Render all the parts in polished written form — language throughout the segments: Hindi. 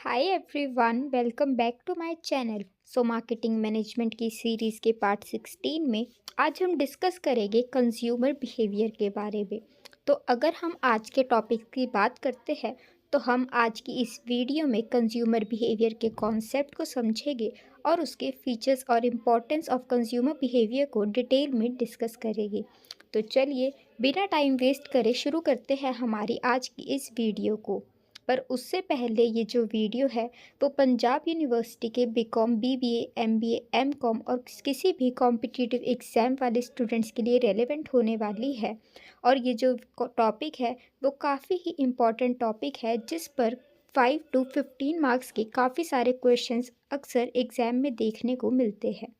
Hi everyone, welcome back to my channel. Marketing management की सीरीज़ के पार्ट 16 में आज हम डिस्कस करेंगे कंज्यूमर बिहेवियर के बारे में। तो अगर हम आज के टॉपिक की बात करते हैं तो हम आज की इस वीडियो में कंज्यूमर बिहेवियर के कॉन्सेप्ट को समझेंगे और उसके फीचर्स और इम्पोर्टेंस ऑफ कंज्यूमर बिहेवियर को डिटेल में डिस्कस करेंगे। तो चलिए बिना टाइम वेस्ट करे शुरू करते हैं हमारी आज की इस वीडियो को। पर उससे पहले ये जो वीडियो है वो पंजाब यूनिवर्सिटी के बीकॉम, बीबीए, एमबीए, एमकॉम और किसी भी कॉम्पिटिटिव एग्ज़ाम वाले स्टूडेंट्स के लिए रेलेवेंट होने वाली है। और ये जो टॉपिक है वो काफ़ी ही इम्पॉर्टेंट टॉपिक है जिस पर 5 to 15 मार्क्स के काफ़ी सारे क्वेश्चंस अक्सर एग्ज़ाम में देखने को मिलते हैं।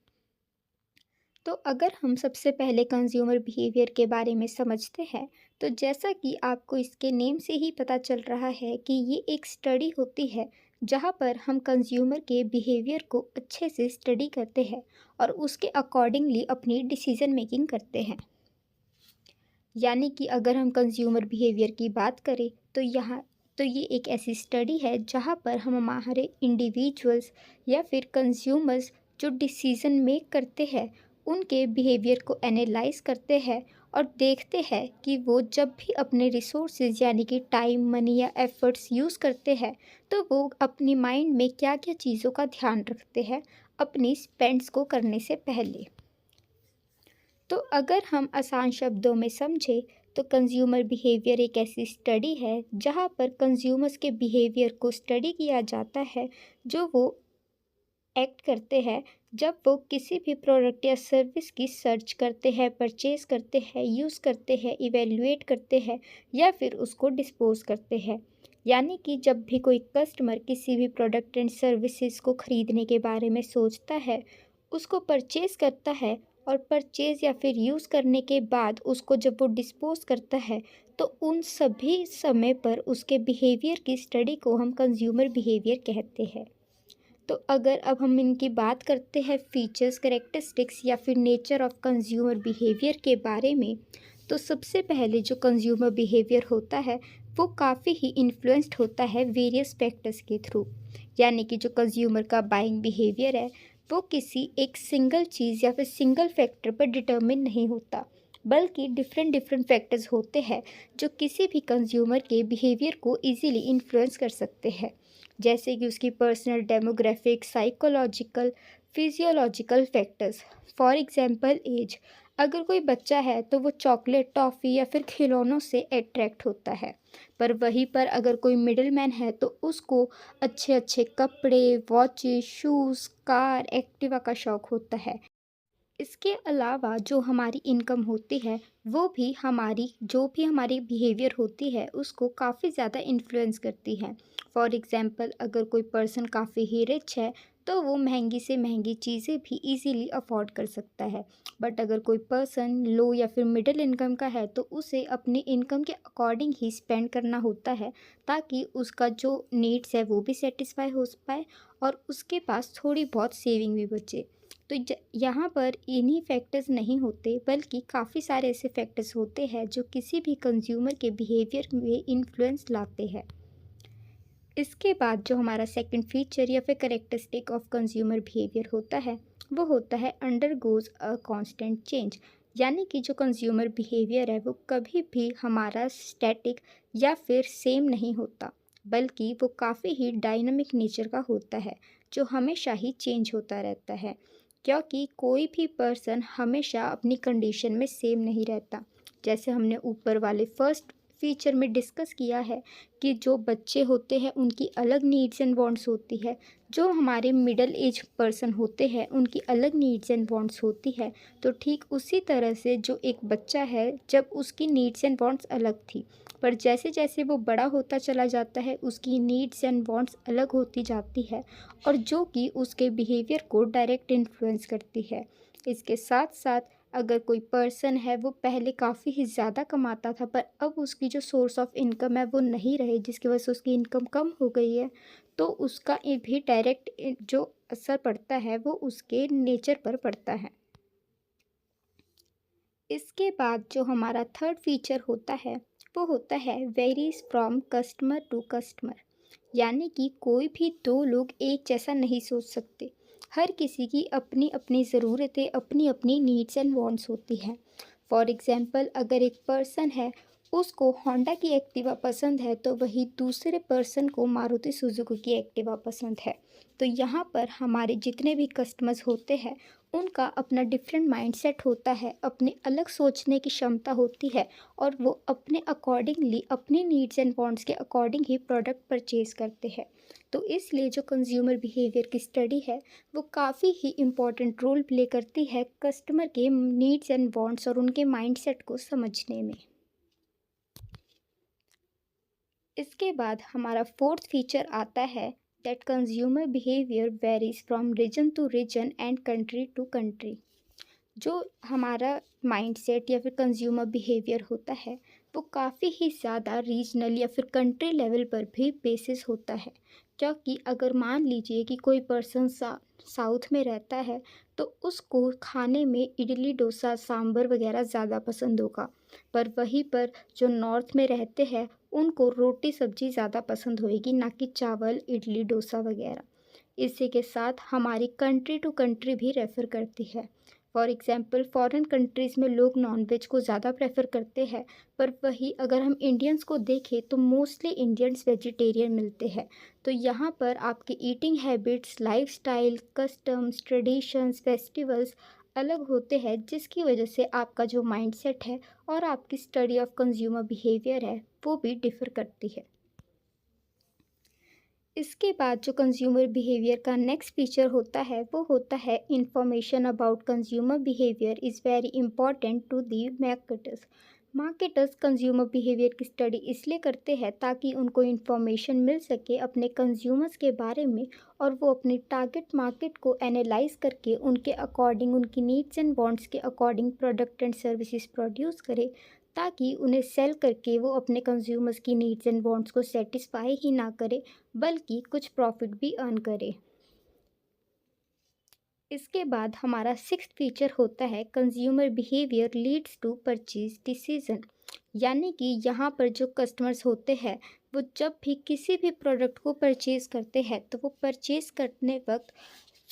तो अगर हम सबसे पहले कंज्यूमर बिहेवियर के बारे में समझते हैं तो जैसा कि आपको इसके नेम से ही पता चल रहा है कि ये एक स्टडी होती है जहाँ पर हम कंज्यूमर के बिहेवियर को अच्छे से स्टडी करते हैं और उसके अकॉर्डिंगली अपनी डिसीजन मेकिंग करते हैं। यानी कि अगर हम कंज्यूमर बिहेवियर की बात करें तो ये एक ऐसी स्टडी है जहाँ पर हम हमारे इंडिविजुअल्स या फिर कंज्यूमर्स जो डिसीज़न मेक करते हैं उनके बिहेवियर को एनालाइज करते हैं और देखते हैं कि वो जब भी अपने रिसोर्सेज यानी कि टाइम, मनी या एफर्ट्स यूज़ करते हैं तो वो अपनी माइंड में क्या क्या चीज़ों का ध्यान रखते हैं अपनी स्पेंड्स को करने से पहले। तो अगर हम आसान शब्दों में समझें तो कंज्यूमर बिहेवियर एक ऐसी स्टडी है जहाँ पर कंज्यूमर्स के बिहेवियर को स्टडी किया जाता है जो वो एक्ट करते हैं जब वो किसी भी प्रोडक्ट या सर्विस की सर्च करते हैं, परचेज करते हैं, यूज़ करते हैं, इवेल्युएट करते हैं या फिर उसको डिस्पोज करते हैं। यानी कि जब भी कोई कस्टमर किसी भी प्रोडक्ट एंड सर्विसेज को ख़रीदने के बारे में सोचता है, उसको परचेज़ करता है और परचेज़ या फिर यूज़ करने के बाद उसको जब वो डिस्पोज करता है तो उन सभी समय पर उसके बिहेवियर की स्टडी को हम कंज्यूमर बिहेवियर कहते हैं। तो अगर अब हम इनकी बात करते हैं फीचर्स, कैरेक्टरिस्टिक्स या फिर नेचर ऑफ कंज्यूमर बिहेवियर के बारे में, तो सबसे पहले जो कंज्यूमर बिहेवियर होता है वो काफ़ी ही इन्फ्लुएंस्ड होता है वेरियस फैक्टर्स के थ्रू। यानी कि जो कंज्यूमर का बाइंग बिहेवियर है वो किसी एक सिंगल चीज़ या फिर सिंगल फैक्टर पर डिटर्मिन नहीं होता, बल्कि डिफरेंट डिफरेंट फैक्टर्स होते हैं जो किसी भी कंज्यूमर के बिहेवियर को इजीली इन्फ्लुएंस कर सकते हैं। जैसे कि उसकी personal, demographic, psychological, physiological factors. For example age, अगर कोई बच्चा है तो वो चॉकलेट, टॉफ़ी या फिर खिलौनों से अट्रैक्ट होता है, पर वहीं पर अगर कोई मिडिल मैन है तो उसको अच्छे अच्छे कपड़े, वॉचेस, शूज़, कार, एक्टिवा का शौक़ होता है। इसके अलावा जो हमारी इनकम होती है वो भी हमारी बिहेवियर होती है उसको काफ़ी ज़्यादा इन्फ्लुएंस करती है। फॉर एग्ज़ाम्पल, अगर कोई पर्सन काफ़ी ही रिच है तो वो महंगी से महंगी चीज़ें भी इजीली अफोर्ड कर सकता है। बट अगर कोई पर्सन लो या फिर मिडिल इनकम का है तो उसे अपनी इनकम के अकॉर्डिंग ही स्पेंड करना होता है ताकि उसका जो नीड्स है वो भी सेटिस्फाई हो पाए और उसके पास थोड़ी बहुत सेविंग भी बचे। तो यहाँ पर इन्हीं फैक्टर्स नहीं होते बल्कि काफ़ी सारे ऐसे फैक्टर्स होते हैं जो किसी भी कंज्यूमर के बिहेवियर में इन्फ्लुएंस लाते हैं। इसके बाद जो हमारा सेकंड फीचर या फिर करेक्टरिस्टिक ऑफ कंज्यूमर बिहेवियर होता है वो होता है अंडरगोज अ कांस्टेंट चेंज। यानी कि जो कंज्यूमर बिहेवियर है वो कभी भी हमारा स्टैटिक या फिर सेम नहीं होता, बल्कि वो काफ़ी ही डायनामिक नेचर का होता है जो हमेशा ही चेंज होता रहता है। क्योंकि कोई भी पर्सन हमेशा अपनी कंडीशन में सेम नहीं रहता। जैसे हमने ऊपर वाले फर्स्ट फीचर में डिस्कस किया है कि जो बच्चे होते हैं उनकी अलग नीड्स एंड वांट्स होती है, जो हमारे मिडिल एज पर्सन होते हैं उनकी अलग नीड्स एंड वांट्स होती है। तो ठीक उसी तरह से जो एक बच्चा है जब उसकी नीड्स एंड वांट्स अलग थी, पर जैसे जैसे वो बड़ा होता चला जाता है उसकी नीड्स एंड वांट्स अलग होती जाती है और जो कि उसके बिहेवियर को डायरेक्ट इन्फ्लुएंस करती है। इसके साथ साथ अगर कोई पर्सन है वो पहले काफ़ी ही ज़्यादा कमाता था पर अब उसकी जो सोर्स ऑफ इनकम है वो नहीं रही जिसकी वजह से उसकी इनकम कम हो गई है, तो उसका ये भी डायरेक्ट जो असर पड़ता है वो उसके नेचर पर पड़ता है। इसके बाद जो हमारा थर्ड फीचर होता है वो होता है varies from customer to customer. यानी कि कोई भी दो लोग एक जैसा नहीं सोच सकते। हर किसी की अपनी अपनी ज़रूरतें, अपनी अपनी नीड्स एंड वांट्स होती हैं। फॉर एग्जांपल, अगर एक पर्सन है, उसको होंडा की एक्टिवा पसंद है, तो वही दूसरे पर्सन को मारुति सुजुकी की एक्टिवा पसंद है। तो यहाँ पर हमारे जितने भी कस्टमर्स होते हैं, उनका अपना डिफरेंट माइंडसेट होता है, अपने अलग सोचने की क्षमता होती है, और वो अपने अकॉर्डिंगली, अपनी नीड्स एंड वांट्स के अकॉर्डिंग ही प्रोडक्ट परचेज करते हैं। तो इसलिए जो कंज्यूमर बिहेवियर की स्टडी है, वो काफ़ी ही इम्पोर्टेंट रोल प्ले करती है कस्टमर के नीड्स एंड वांट्स और उनके माइंडसेट को समझने में। इसके बाद हमारा फोर्थ फीचर आता है that consumer behaviour varies from region to region and country to country. जो हमारा माइंडसेट या फिर कंज्यूमर बिहेवियर होता है, वो काफ़ी ही ज़्यादा रीजनल या फिर कंट्री लेवल पर भी बेसिस होता है। क्योंकि अगर मान लीजिए कि कोई पर्सन साउथ में रहता है, तो उसको खाने में इडली डोसा सांभर वगैरह ज़्यादा पसंद होगा। पर वहीं पर जो नॉर्थ में रहते हैं, उनको रोटी सब्जी ज़्यादा पसंद होएगी, ना कि चावल इडली डोसा वगैरह। इसी के साथ हमारी कंट्री टू कंट्री भी रेफ़र करती है। फॉर एग्ज़ाम्पल, फॉरेन कंट्रीज़ में लोग नॉन-वेज को ज़्यादा प्रेफ़र करते हैं, पर वही अगर हम इंडियंस को देखें तो मोस्टली इंडियंस वेजिटेरियन मिलते हैं। तो यहाँ पर आपके eating habits, lifestyle, customs, traditions, festivals अलग होते हैं, जिसकी वजह से आपका जो माइंडसेट है और आपकी स्टडी ऑफ कंज्यूमर बिहेवियर है, वो भी डिफ़र करती है। इसके बाद जो कंज्यूमर बिहेवियर का नेक्स्ट फीचर होता है, वो होता है information about consumer behaviour is very important to the marketers. Marketers consumer behaviour की स्टडी इसलिए करते हैं ताकि उनको इंफॉर्मेशन मिल सके अपने कंज्यूमर्स के बारे में, और वो अपनी टारगेट मार्केट को एनालाइज करके उनके अकॉर्डिंग, उनकी नीड्स एंड वांट्स के according product and services produce करे, ताकि उन्हें सेल करके वो अपने कंज्यूमर्स की नीड्स एंड वांट्स को सेटिस्फाई ही ना करे, बल्कि कुछ प्रॉफिट भी अर्न करे। इसके बाद हमारा सिक्स्थ फीचर होता है consumer behaviour leads to purchase decision. यानी कि यहाँ पर जो कस्टमर्स होते हैं, वो जब भी किसी भी प्रोडक्ट को परचेज करते हैं, तो वो परचेज करने वक्त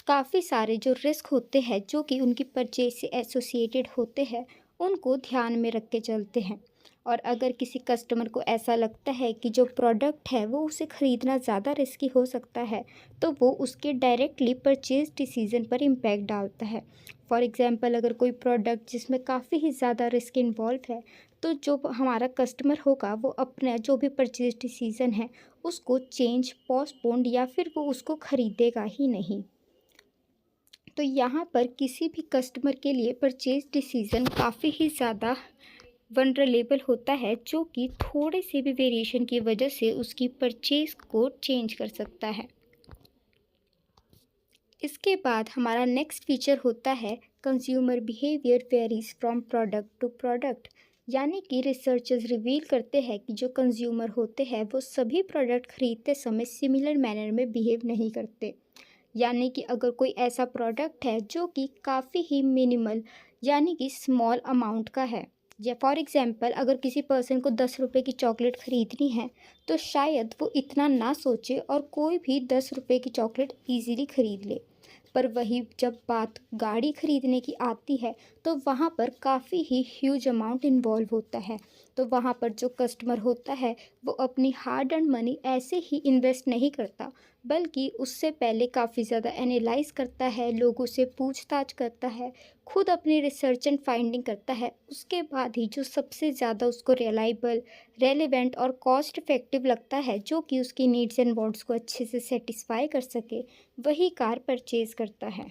काफ़ी सारे जो रिस्क होते हैं, जो कि उनकी परचेज से एसोसिएटेड होते हैं, उनको ध्यान में रख के चलते हैं। और अगर किसी कस्टमर को ऐसा लगता है कि जो प्रोडक्ट है वो उसे ख़रीदना ज़्यादा रिस्की हो सकता है, तो वो उसके डायरेक्टली परचेज डिसीज़न पर इम्पैक्ट डालता है। फॉर एग्ज़ाम्पल, अगर कोई प्रोडक्ट जिसमें काफ़ी ही ज़्यादा रिस्क इन्वॉल्व है, तो जो हमारा कस्टमर होगा, वो अपना जो भी परचेज डिसीज़न है, उसको चेंज, पोस्टपोन्ड या फिर वो उसको ख़रीदेगा ही नहीं। तो यहाँ पर किसी भी कस्टमर के लिए परचेज डिसीज़न काफ़ी ही ज़्यादा वनरेबल होता है, जो कि थोड़े से भी वेरिएशन की वजह से उसकी परचेज को चेंज कर सकता है। इसके बाद हमारा नेक्स्ट फीचर होता है consumer behaviour varies from product to product. यानी कि रिसर्चर्स रिवील करते हैं कि जो कंज्यूमर होते हैं, वो सभी प्रोडक्ट खरीदते समय सिमिलर मैनर में बिहेव नहीं करते। यानी कि अगर कोई ऐसा प्रोडक्ट है जो कि काफ़ी ही मिनिमल, यानी कि स्मॉल अमाउंट का है, या फॉर एग्ज़ाम्पल अगर किसी पर्सन को 10 रुपए की चॉकलेट ख़रीदनी है, तो शायद वो इतना ना सोचे और कोई भी 10 रुपए की चॉकलेट ईज़िली ख़रीद ले। पर वही जब बात गाड़ी खरीदने की आती है, तो वहाँ पर काफ़ी ही ह्यूज अमाउंट इन्वॉल्व होता है। तो वहाँ पर जो कस्टमर होता है, वो अपनी हार्ड अर्न मनी ऐसे ही इन्वेस्ट नहीं करता, बल्कि उससे पहले काफ़ी ज़्यादा एनालाइज करता है, लोगों से पूछताछ करता है, खुद अपनी रिसर्च एंड फाइंडिंग करता है। उसके बाद ही जो सबसे ज़्यादा उसको रिलायबल, रेलेवेंट और कॉस्ट इफ़ेक्टिव लगता है, जो कि उसकी नीड्स एंड वांट्स को अच्छे से सेटिस्फाई कर सके, वही कार परचेज़ करता है।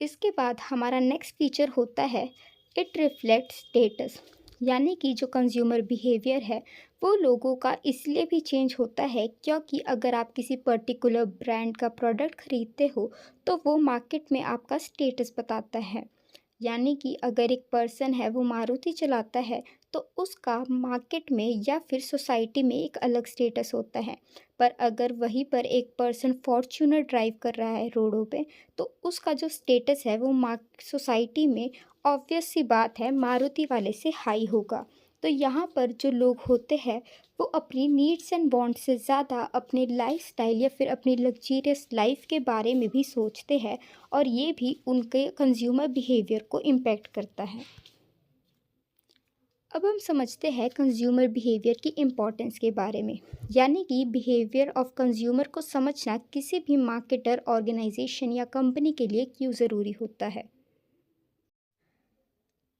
इसके बाद हमारा नेक्स्ट फीचर होता है इट रिफ्लेक्ट स्टेटस। यानी कि जो कंज्यूमर बिहेवियर है, वो लोगों का इसलिए भी चेंज होता है, क्योंकि अगर आप किसी पर्टिकुलर ब्रांड का प्रोडक्ट खरीदते हो, तो वो मार्केट में आपका स्टेटस बताता है। यानी कि अगर एक पर्सन है, वो मारुति चलाता है, तो उसका मार्केट में या फिर सोसाइटी में एक अलग स्टेटस होता है। पर अगर वहीं पर एक पर्सन फॉर्च्यूनर ड्राइव कर रहा है रोडों पे, तो उसका जो स्टेटस है वो सोसाइटी में, ऑब्वियस सी बात है, मारुति वाले से हाई होगा। तो यहाँ पर जो लोग होते हैं, वो अपनी नीड्स एंड वांट्स से ज़्यादा अपने लाइफस्टाइल या फिर अपनी लग्जरियस लाइफ के बारे में भी सोचते हैं, और ये भी उनके कंज्यूमर बिहेवियर को इम्पेक्ट करता है। अब हम समझते हैं कंज्यूमर बिहेवियर की इम्पोर्टेंस के बारे में, यानी कि बिहेवियर ऑफ कंज्यूमर को समझना किसी भी मार्केटर, ऑर्गेनाइजेशन या कंपनी के लिए क्यों ज़रूरी होता है।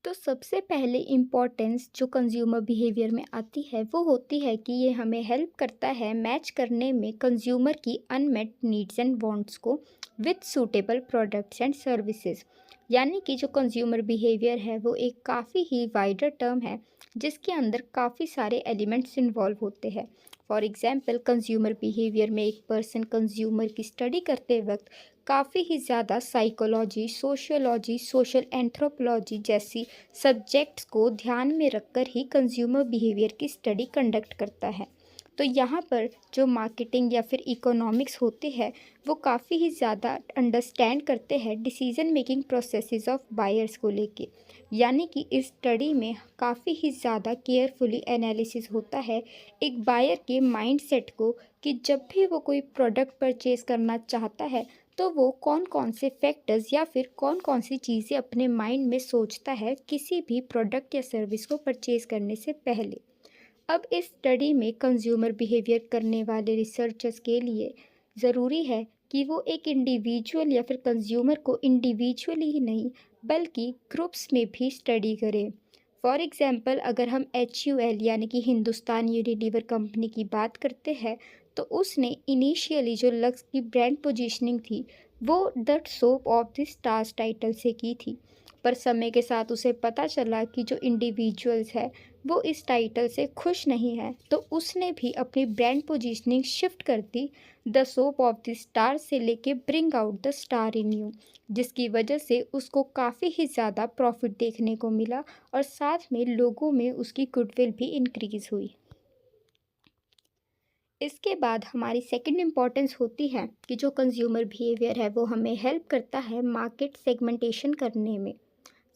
तो सबसे पहले इम्पोर्टेंस जो कंज्यूमर बिहेवियर में आती है वो होती है कि ये हमें हेल्प करता है मैच करने में कंज्यूमर की अनमेट नीड्स एंड वांट्स को with suitable products and services. यानी कि जो कंज्यूमर बिहेवियर है वो एक काफ़ी ही वाइडर टर्म है जिसके अंदर काफ़ी सारे एलिमेंट्स इन्वॉल्व होते हैं। फॉर एग्जांपल, कंज्यूमर बिहेवियर में एक पर्सन कंज्यूमर की स्टडी करते वक्त काफ़ी ही ज़्यादा साइकोलॉजी, सोशियोलॉजी, सोशल एंथ्रोपोलॉजी जैसी सब्जेक्ट्स को ध्यान में रखकर ही कंज्यूमर बिहेवियर की स्टडी कंडक्ट करता है। तो यहाँ पर जो मार्केटिंग या फिर इकोनॉमिक्स होते हैं वो काफ़ी ही ज़्यादा अंडरस्टैंड करते हैं decision making processes of buyers को लेके। यानी कि इस स्टडी में काफ़ी ही ज़्यादा केयरफुली एनालिसिस होता है एक बायर के माइंडसेट को, कि जब भी वो कोई प्रोडक्ट परचेज़ करना चाहता है तो वो कौन कौन से फैक्टर्स या फिर कौन कौन सी चीज़ें अपने माइंड में सोचता है किसी भी प्रोडक्ट या सर्विस को परचेज़ करने से पहले। अब इस स्टडी में कंज्यूमर बिहेवियर करने वाले रिसर्चर्स के लिए ज़रूरी है कि वो एक इंडिविजुअल या फिर कंज्यूमर को इंडिविजुअली ही नहीं बल्कि ग्रुप्स में भी स्टडी करें। फॉर एग्ज़ाम्पल, अगर हम HUL यानी कि हिंदुस्तान यूनिलीवर कंपनी की बात करते हैं तो उसने इनिशियली जो लक्स की ब्रांड पोजीशनिंग थी वो the soap of the stars title से की थी। पर समय के साथ उसे पता चला कि जो इंडिविजुअल्स है वो इस टाइटल से खुश नहीं है, तो उसने भी अपनी ब्रांड पोजीशनिंग शिफ्ट कर दी the soap of the star से लेके bring out the star in you, जिसकी वजह से उसको काफ़ी ही ज़्यादा प्रॉफिट देखने को मिला और साथ में लोगों में उसकी गुडविल भी इंक्रीज़ हुई। इसके बाद हमारी सेकंड इम्पॉर्टेंस होती है कि जो कंज्यूमर बिहेवियर है वो हमें हेल्प करता है मार्केट सेगमेंटेशन करने में।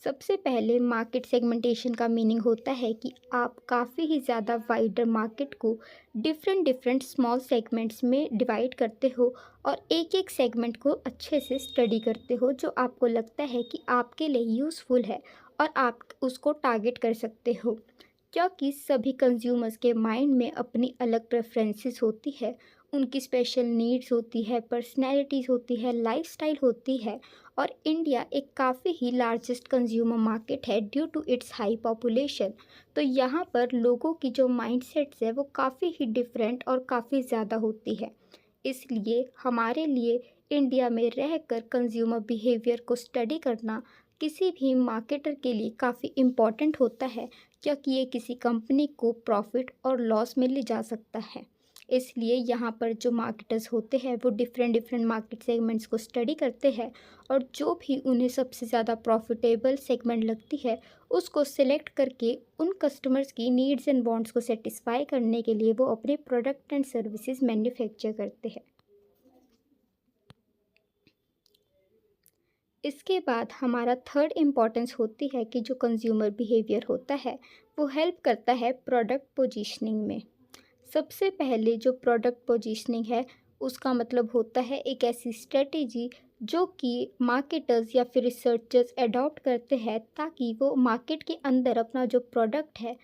सबसे पहले मार्केट सेगमेंटेशन का मीनिंग होता है कि आप काफ़ी ही ज़्यादा वाइडर मार्केट को डिफरेंट डिफरेंट स्मॉल सेगमेंट्स में डिवाइड करते हो और एक एक सेगमेंट को अच्छे से स्टडी करते हो जो आपको लगता है कि आपके लिए यूज़फुल है और आप उसको टारगेट कर सकते हो। क्योंकि सभी कंज्यूमर्स के माइंड में अपनी अलग प्रेफरेंसेस होती है, उनकी स्पेशल नीड्स होती है, पर्सनैलिटीज़ होती है, लाइफस्टाइल होती है, और इंडिया एक काफ़ी ही लार्जेस्ट कंज्यूमर मार्केट है due to its high population. तो यहाँ पर लोगों की जो माइंडसेट्स है वो काफ़ी ही डिफरेंट और काफ़ी ज़्यादा होती है। इसलिए हमारे लिए इंडिया में रहकर कंज्यूमर बिहेवियर को स्टडी करना किसी भी मार्केटर के लिए काफ़ी इम्पॉर्टेंट होता है, क्योंकि ये किसी कंपनी को प्रॉफिट और लॉस में ले जा सकता है। इसलिए यहाँ पर जो मार्केटर्स होते हैं वो डिफरेंट डिफरेंट मार्केट सेगमेंट्स को स्टडी करते हैं और जो भी उन्हें सबसे ज़्यादा प्रॉफिटेबल सेगमेंट लगती है उसको सिलेक्ट करके उन कस्टमर्स की नीड्स एंड वांट्स को सेटिस्फाई करने के लिए वो अपने प्रोडक्ट एंड सर्विसेज मैन्युफैक्चर करते हैं। इसके बाद हमारा थर्ड इम्पॉर्टेंस होती है कि जो कंज्यूमर बिहेवियर होता है वो हेल्प करता है प्रोडक्ट पोजीशनिंग में। सबसे पहले जो प्रोडक्ट पोजीशनिंग है उसका मतलब होता है एक ऐसी स्ट्रेटेजी जो कि मार्केटर्स या फिर रिसर्चर्स अडॉप्ट करते हैं ताकि वो मार्केट के अंदर अपना जो प्रोडक्ट है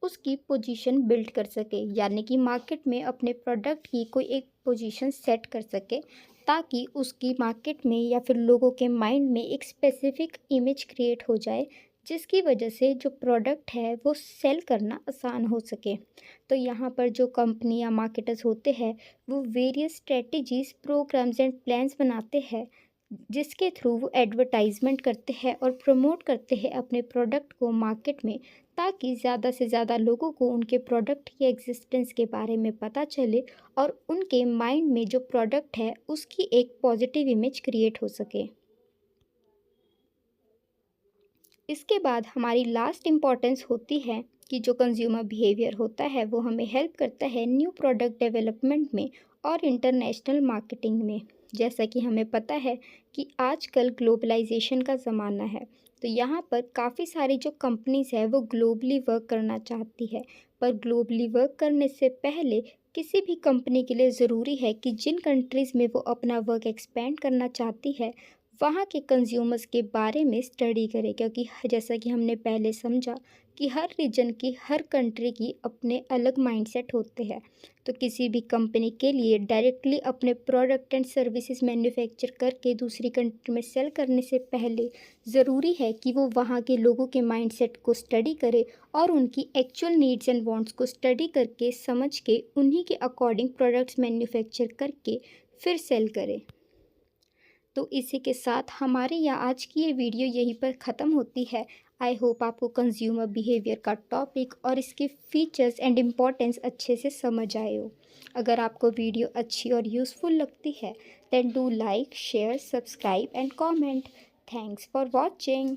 उसकी पोजीशन बिल्ड कर सके, यानी कि मार्केट में अपने प्रोडक्ट की कोई एक पोजीशन सेट कर सके ताकि उसकी मार्केट में या फिर लोगों के माइंड में एक स्पेसिफिक इमेज क्रिएट हो जाए जिसकी वजह से जो प्रोडक्ट है वो सेल करना आसान हो सके। तो यहाँ पर जो कंपनी या मार्केटर्स होते हैं वो various strategies, programmes and plans बनाते हैं जिसके थ्रू वो एडवर्टाइजमेंट करते हैं और प्रमोट करते हैं अपने प्रोडक्ट को मार्केट में, ताकि ज़्यादा से ज़्यादा लोगों को उनके प्रोडक्ट की एग्जिस्टेंस के बारे में पता चले और उनके माइंड में जो प्रोडक्ट है उसकी एक पॉजिटिव इमेज क्रिएट हो सके। इसके बाद हमारी लास्ट इम्पॉर्टेंस होती है कि जो कंज्यूमर बिहेवियर होता है वो हमें हेल्प करता है न्यू प्रोडक्ट डेवलपमेंट में और इंटरनेशनल मार्केटिंग में। जैसा कि हमें पता है कि आजकल ग्लोबलाइजेशन का ज़माना है, तो यहाँ पर काफ़ी सारी जो कंपनीज़ है वो ग्लोबली वर्क करना चाहती है, पर ग्लोबली वर्क करने से पहले किसी भी कंपनी के लिए ज़रूरी है कि जिन कंट्रीज़ में वो अपना वर्क एक्सपेंड करना चाहती है वहाँ के कंज्यूमर्स के बारे में स्टडी करें, क्योंकि जैसा कि हमने पहले समझा कि हर रीजन की, हर कंट्री की अपने अलग माइंडसेट होते हैं। तो किसी भी कंपनी के लिए डायरेक्टली अपने प्रोडक्ट एंड सर्विसेज मैन्युफैक्चर करके दूसरी कंट्री में सेल करने से पहले ज़रूरी है कि वो वहाँ के लोगों के माइंडसेट को स्टडी करे और उनकी एक्चुअल नीड्स एंड वांट्स को स्टडी करके समझ के उन्हीं के अकॉर्डिंग प्रोडक्ट्स मैन्युफैक्चर करके फिर सेल करे। तो इसी के साथ हमारे यहाँ आज की ये वीडियो यहीं पर ख़त्म होती है। आई होप आपको कंज्यूमर बिहेवियर का टॉपिक और इसके फीचर्स एंड इम्पोर्टेंस अच्छे से समझ आए हो। अगर आपको वीडियो अच्छी और यूज़फुल लगती है then do like, share, subscribe and comment. Thanks for watching.